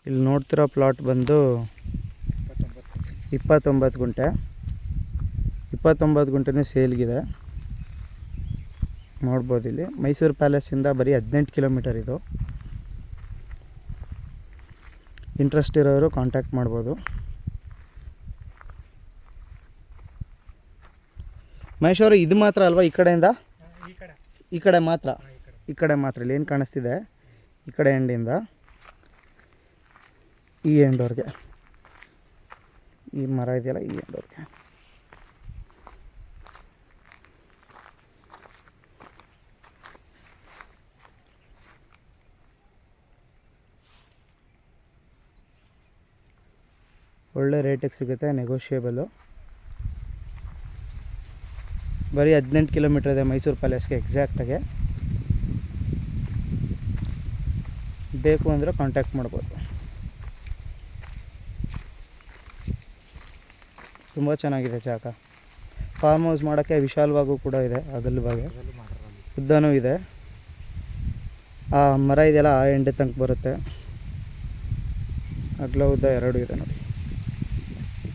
ಇಲ್ಲಿ ನೋಡ್ತಿರೋ ಪ್ಲಾಟ್ ಬಂದು 29 ಗುಂಟೆ. 29 ಗುಂಟೆನೇ ಸೇಲ್ಗಿದೆ. ನೋಡ್ಬೋದು ಇಲ್ಲಿ ಮೈಸೂರು ಪ್ಯಾಲೇಸಿಂದ ಬರೀ 18 ಕಿಲೋಮೀಟರ್ ಇದು. ಇಂಟ್ರೆಸ್ಟ್ ಇರೋರು ಕಾಂಟ್ಯಾಕ್ಟ್ ಮಾಡ್ಬೋದು. ಮಹೇಶ್ ಅವರು ಇದು ಮಾತ್ರ ಅಲ್ವಾ ಈ ಕಡೆಯಿಂದ? ಈ ಕಡೆ ಮಾತ್ರ ಇಲ್ಲಿ ಏನು ಕಾಣಿಸ್ತಿದೆ ಈ ಕಡೆ ಎಂಡಿಂದ ಈ ಎಂಡವ್ರಿಗೆ, ಈ ಮರ ಇದೆಯಲ್ಲ ಈ ಎಂಡವ್ರಿಗೆ. ಒಳ್ಳೆ ರೇಟಿಗೆ ಸಿಗುತ್ತೆ, ನೆಗೋಷಿಯೇಬಲು. ಬರೀ 18 ಕಿಲೋಮೀಟರ್ ಇದೆ ಮೈಸೂರು ಪ್ಯಾಲೇಸ್ಗೆ ಎಕ್ಸಾಕ್ಟಾಗೆ. ಬೇಕು ಅಂದರೆ ಕಾಂಟ್ಯಾಕ್ಟ್ ಮಾಡ್ಬೋದು. ತುಂಬ ಚೆನ್ನಾಗಿದೆ ಜಾಗ. ಫಾರ್ಮ್ ಹೌಸ್ ಮಾಡೋಕ್ಕೆ ವಿಶಾಲವಾಗೂ ಕೂಡ ಇದೆ, ಅಗಲವಾಗಿ ಉದ್ದನೂ ಇದೆ. ಆ ಮರ ಇದೆಯಲ್ಲ ಆ ಎಂಡೆ ತನಕ ಬರುತ್ತೆ. ಅಗಲ ಉದ್ದ ಎರಡು ಇದೆ ನೋಡಿ.